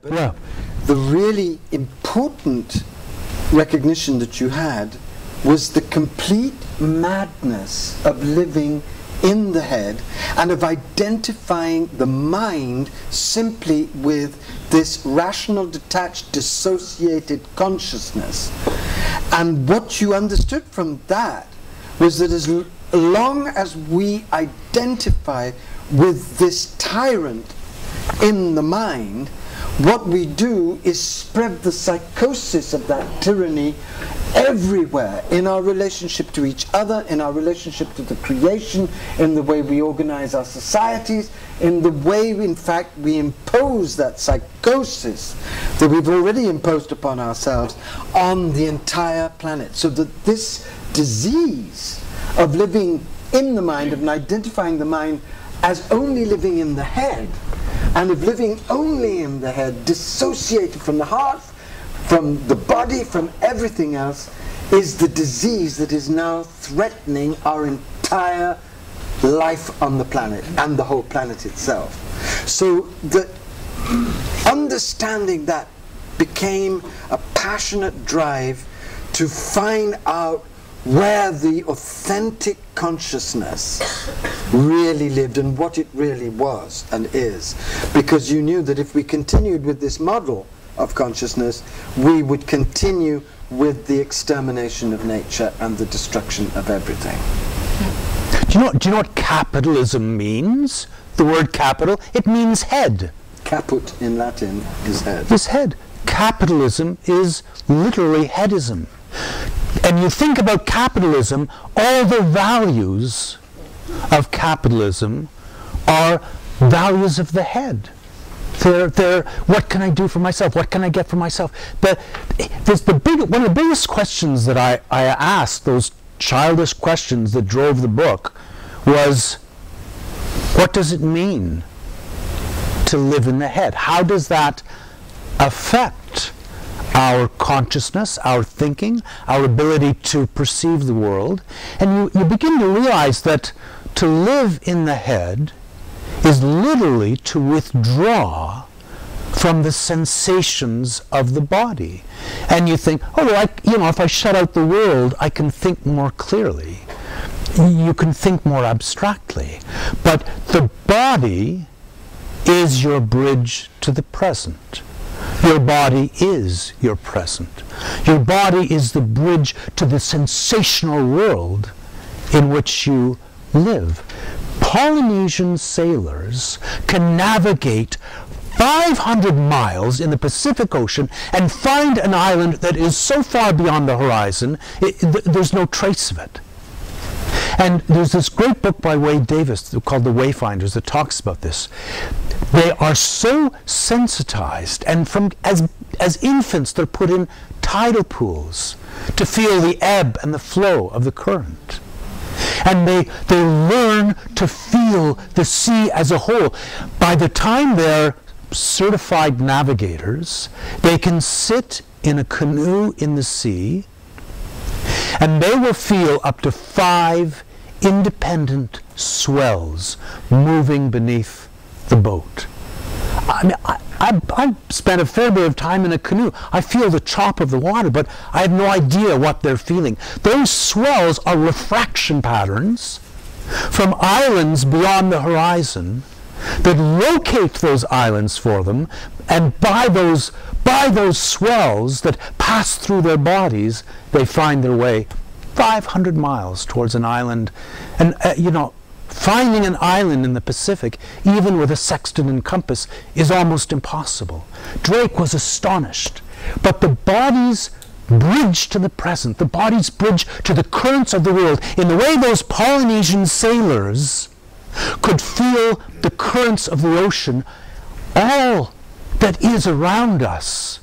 But the really important recognition that you had was the complete madness of living in the head and of identifying the mind simply with this rational, detached, dissociated consciousness. And what you understood from that was that as long as we identify with this tyrant in the mind, what we do is spread the psychosis of that tyranny everywhere, in our relationship to each other, in our relationship to the creation, in the way we organize our societies, in the way, in fact, we impose that psychosis that we've already imposed upon ourselves on the entire planet. So that this disease of living in the mind, of identifying the mind as only living in the head, and of living only in the head, dissociated from the heart, from the body, from everything else, is the disease that is now threatening our entire life on the planet and the whole planet itself. So the understanding that became a passionate drive to find out where the authentic consciousness really lived and what it really was and is. Because you knew that if we continued with this model of consciousness, we would continue with the extermination of nature and the destruction of everything. Do you know what capitalism means? The word capital, it means head. Caput in Latin is head. Is head. Capitalism is literally headism. And you think about capitalism, all the values of capitalism are values of the head. They're what can I do for myself? What can I get for myself? One of the biggest questions that I asked, those childish questions that drove the book, was, what does it mean to live in the head? How does that affect our consciousness, our thinking, our ability to perceive the world? And you begin to realize that to live in the head is literally to withdraw from the sensations of the body. And you think, oh, well, if I shut out the world, I can think more clearly. You can think more abstractly. But the body is your bridge to the present. Your body is your present. Your body is the bridge to the sensational world in which you live. Polynesian sailors can navigate 500 miles in the Pacific Ocean and find an island that is so far beyond the horizon, there's no trace of it. And there's this great book by Wade Davis called The Wayfinders that talks about this. They are so sensitized, and as infants they're put in tidal pools to feel the ebb and the flow of the current. And they learn to feel the sea as a whole. By the time they're certified navigators, they can sit in a canoe in the sea, and they will feel up to 5 independent swells moving beneath the boat. I mean, I spent a fair bit of time in a canoe. I feel the chop of the water, but I have no idea what they're feeling. Those swells are refraction patterns from islands beyond the horizon that locate those islands for them, and by those swells that pass through their bodies, they find their way 500 miles towards an island. And finding an island in the Pacific, even with a sextant and compass, is almost impossible. Drake was astonished. But the body's bridge to the present, the body's bridge to the currents of the world, in the way those Polynesian sailors could feel the currents of the ocean, all that is around us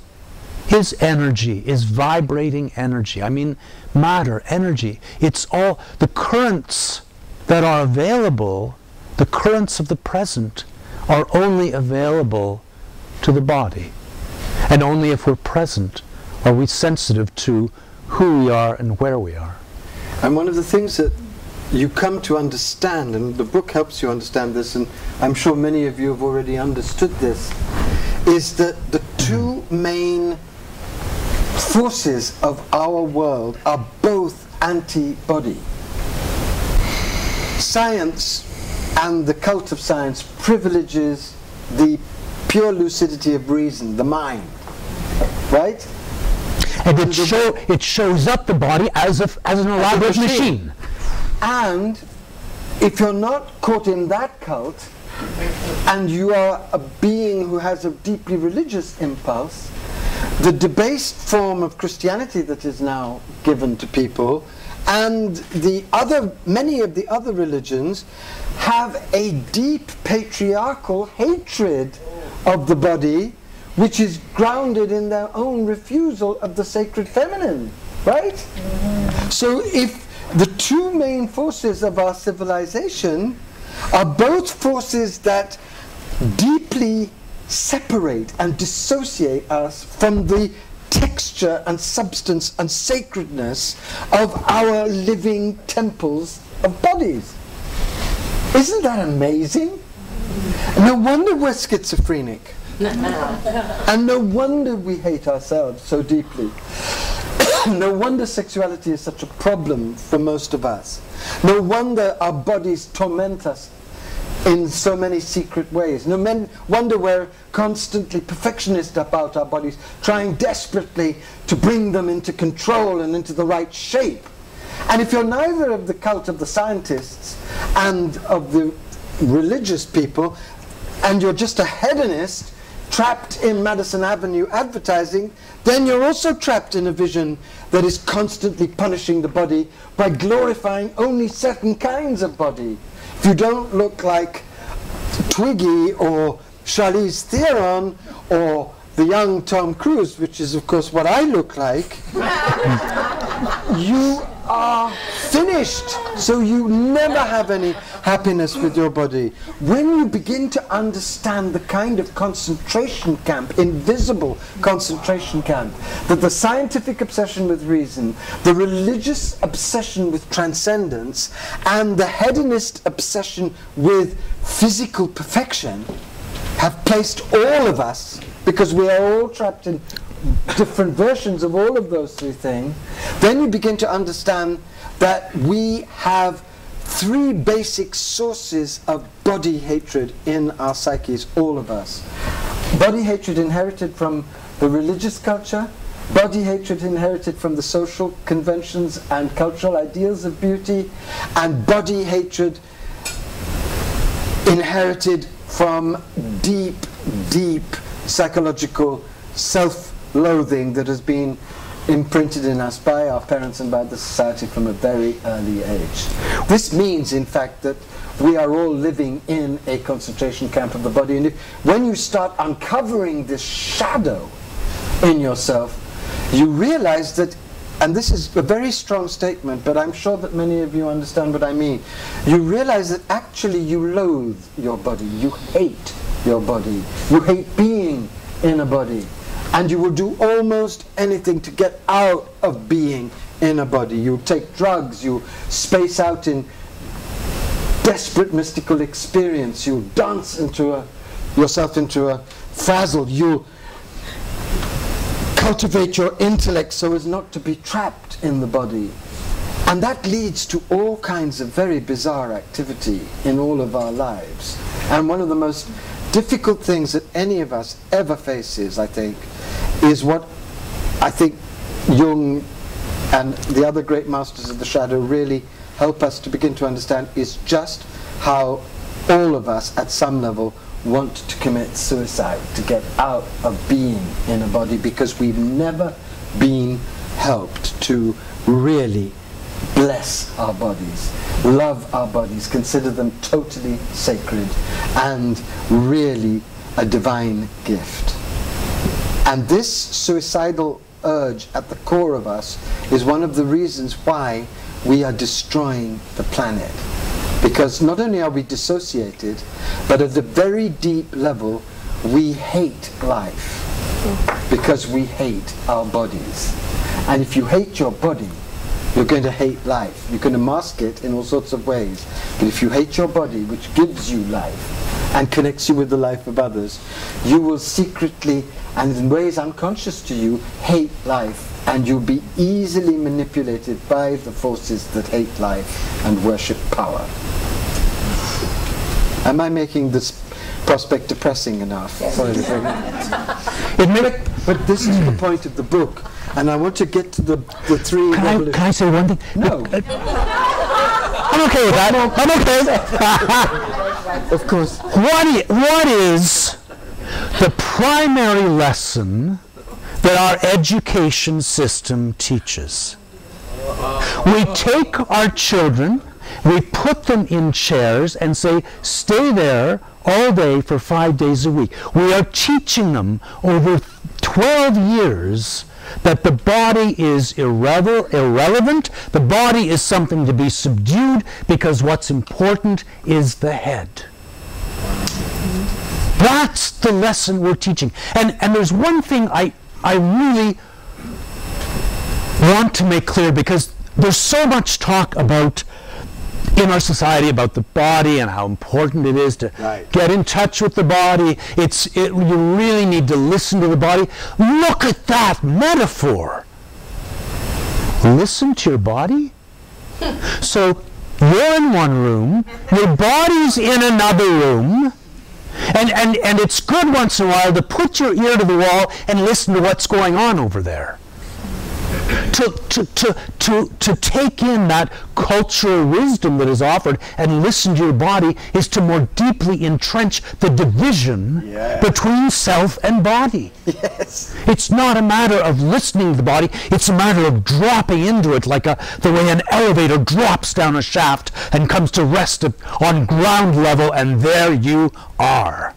is energy, is vibrating energy. I mean, matter, energy. It's all the currents that are available, the currents of the present, are only available to the body. And only if we're present are we sensitive to who we are and where we are. And one of the things that you come to understand, and the book helps you understand this, and I'm sure many of you have already understood this, is that the main forces of our world are both anti-body. Science and the cult of science privileges the pure lucidity of reason, the mind, right? And it shows up the body as an elaborate machine. And if you're not caught in that cult, and you are a being who has a deeply religious impulse, the debased form of Christianity that is now given to people, and many of the other religions, have a deep patriarchal hatred of the body, which is grounded in their own refusal of the sacred feminine, right? So if the two main forces of our civilization are both forces that deeply separate and dissociate us from the texture and substance and sacredness of our living temples of bodies. Isn't that amazing? No wonder we're schizophrenic. And no wonder we hate ourselves so deeply. No wonder sexuality is such a problem for most of us. No wonder our bodies torment us in so many secret ways. No wonder we're constantly perfectionist about our bodies, trying desperately to bring them into control and into the right shape. And if you're neither of the cult of the scientists and of the religious people, and you're just a hedonist trapped in Madison Avenue advertising, then you're also trapped in a vision that is constantly punishing the body by glorifying only certain kinds of body. If you don't look like Twiggy or Charlize Theron or the young Tom Cruise, which is of course what I look like, you are finished. So you never have any happiness with your body. When you begin to understand the kind of concentration camp, invisible concentration camp, that the scientific obsession with reason, the religious obsession with transcendence, and the hedonist obsession with physical perfection have placed all of us, because we are all trapped in different versions of all of those three things, then you begin to understand that we have three basic sources of body hatred in our psyches, all of us. Body hatred inherited from the religious culture, body hatred inherited from the social conventions and cultural ideals of beauty, and body hatred inherited from deep, deep psychological self-loathing that has been imprinted in us by our parents and by the society from a very early age. This means, in fact, that we are all living in a concentration camp of the body, and when you start uncovering this shadow in yourself, you realize that, and this is a very strong statement, but I'm sure that many of you understand what I mean, you realize that actually you loathe your body, you hate your body, you hate being in a body, and you will do almost anything to get out of being in a body. You take drugs, you space out in desperate mystical experience, you dance into yourself into a frazzle, you cultivate your intellect so as not to be trapped in the body. And that leads to all kinds of very bizarre activity in all of our lives. And one of the most difficult things that any of us ever faces, I think, is what I think Jung and the other great masters of the shadow really help us to begin to understand, is just how all of us at some level want to commit suicide, to get out of being in a body, because we've never been helped to really bless our bodies, love our bodies, consider them totally sacred and really a divine gift. And this suicidal urge at the core of us is one of the reasons why we are destroying the planet. Because not only are we dissociated, but at a very deep level we hate life, because we hate our bodies. And if you hate your body, you're going to hate life. You're going to mask it in all sorts of ways. But if you hate your body, which gives you life and connects you with the life of others, you will secretly and in ways unconscious to you, hate life. And you'll be easily manipulated by the forces that hate life and worship power. Am I making this prospect depressing enough? Sorry to bring but this is the point of the book, and I want to get to the three. Can I say one thing? No. I'm okay with that. I'm okay. Of course. What is the primary lesson that our education system teaches? We take our children, we put them in chairs and say, stay there all day for 5 days a week. We are teaching them over 12 years that the body is irrelevant. The body is something to be subdued because what's important is the head. That's the lesson we're teaching. And there's one thing I really want to make clear, because there's so much talk about in our society about the body and how important it is to get in touch with the body. You really need to listen to the body. Look at that metaphor. Listen to your body? So you're in one room, your body's in another room, and it's good once in a while to put your ear to the wall and listen to what's going on over there. To take in that cultural wisdom that is offered and listen to your body is to more deeply entrench the division between self and body. Yes. It's not a matter of listening to the body, it's a matter of dropping into it like the way an elevator drops down a shaft and comes to rest on ground level, and there you are.